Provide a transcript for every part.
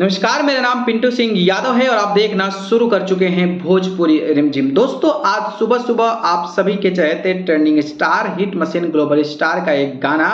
नमस्कार, मेरा नाम पिंटू सिंह यादव है और आप देखना शुरू कर चुके हैं भोजपुरी रिमझिम। दोस्तों, आज सुबह सुबह आप सभी के चहेते trending star hit machine global star का एक गाना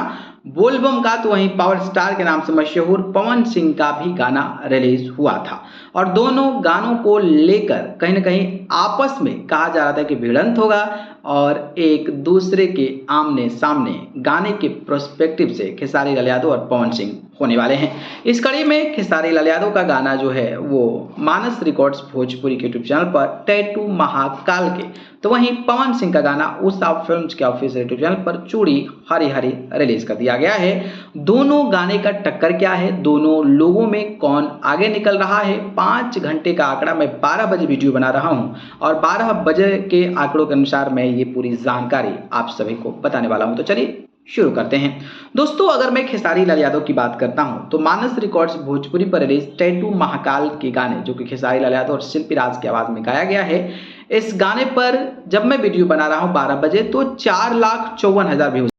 बोलबम का तो वहीं पावर स्टार के नाम से मशहूर पवन सिंह का भी गाना रिलीज हुआ था और दोनों गानों को लेकर कहीं ना कहीं आपस में कहा जा रहा था कि भिड़ंत होगा और एक दूसरे के आमने सामने गाने के प्रोस्पेक्टिव से खेसारी लाल यादव और पवन सिंह होने वाले हैं। इस कड़ी में खेसारी लाल यादव का गाना जो है वो मानस रिकॉर्ड्स भोजपुरी के यूट्यूब चैनल पर टैटू महाकाल के, तो वहीं पवन सिंह का गाना उषा फिल्म्स के ऑफिशियल यूट्यूब चैनल पर चूड़ी हरी हरी रिलीज कर दिया गया है। दोनों गाने का टक्कर क्या है, दोनों लोगों में कौन आगे निकल रहा है, 5 घंटे का आंकड़ा मैं 12 बजे वीडियो बना रहा हूं और 12 बजे के आंकड़ों के अनुसार मैं ये पूरी जानकारी आप सभी को बताने वाला हूं। तो चलिए शुरू करते हैं। दोस्तों, अगर मैं खेसारी लाल यादव की बात करता हूं तो मानस रिकॉर्ड्स भोजपुरी पर रिलीज टैटू महाकाल के गाने जो कि खेसारी लाल यादव और शिल्पी राज की आवाज में गाया गया है, इस गाने पर जब मैं वीडियो बना रहा हूं 12 बजे तो 4,54,000 व्यूज।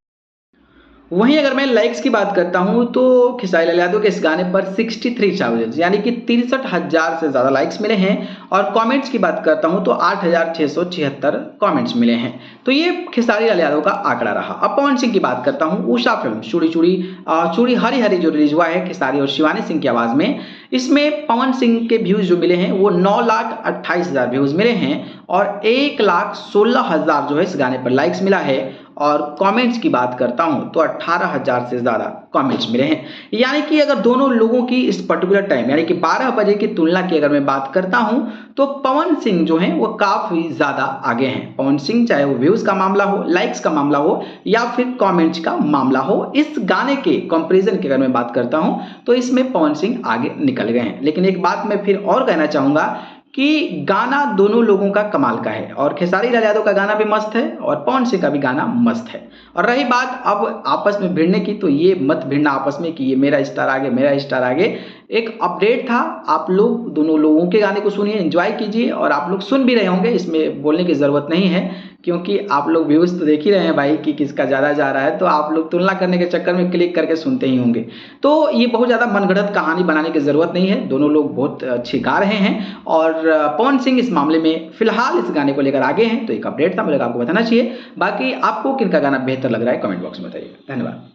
वहीं अगर मैं लाइक्स की बात करता हूं तो खेसारी लाल यादव के इस गाने पर 63,000 यानी कि 63,000 से ज़्यादा लाइक्स मिले हैं और कमेंट्स की बात करता हूं तो 8,676 कमेंट्स मिले हैं। तो ये खेसारी लाल यादव का आंकड़ा रहा। अब पवन सिंह की बात करता हूं, उषा फिल्म चूड़ी हरी हरी जो रिलीज हुआ है खेसारी और शिवानी सिंह की आवाज़ में, इसमें पवन सिंह के व्यूज़ जो मिले हैं वो 9,28,000 व्यूज़ मिले हैं और 1,16,000 जो है इस गाने पर लाइक्स मिला है और कमेंट्स की बात करता हूं तो 18,000 से ज़्यादा कमेंट्स मिले हैं। यानी कि अगर दोनों लोगों की इस पर्टिकुलर टाइम यानी कि 12 बजे की तुलना की अगर मैं बात करता हूं तो पवन सिंह जो हैं वो काफ़ी ज़्यादा आगे हैं। पवन सिंह चाहे वो व्यूज़ का मामला हो, लाइक्स का मामला हो या फिर कमेंट्स का मामला हो, इस गाने के कंपेरिजन की अगर मैं बात करता हूं तो इसमें पवन सिंह आगे निकल गए हैं। लेकिन एक बात मैं फिर और कहना चाहूँगा कि गाना दोनों लोगों का कमाल का है और खेसारी लाल यादव का गाना भी मस्त है और पवन सिंह का भी गाना मस्त है। और रही बात अब आपस में भिड़ने की, तो ये मत भिड़ना आपस में कि ये मेरा स्टार आगे मेरा स्टार आगे। एक अपडेट था, आप लोग दोनों लोगों के गाने को सुनिए, एंजॉय कीजिए और आप लोग सुन भी रहे होंगे, इसमें बोलने की ज़रूरत नहीं है क्योंकि आप लोग व्यूज़ तो देख ही रहे हैं भाई कि किसका ज़्यादा जा रहा है, तो आप लोग तुलना करने के चक्कर में क्लिक करके सुनते ही होंगे। तो ये बहुत ज़्यादा मनगढ़ंत कहानी बनाने की ज़रूरत नहीं है, दोनों लोग बहुत अच्छी गा रहे हैं और पवन सिंह इस मामले में फिलहाल इस गाने को लेकर आगे हैं। तो एक अपडेट था, मुझे आपको बताना चाहिए। बाकी आपको किनका गाना बेहतर लग रहा है कमेंट बॉक्स में बताइए। धन्यवाद।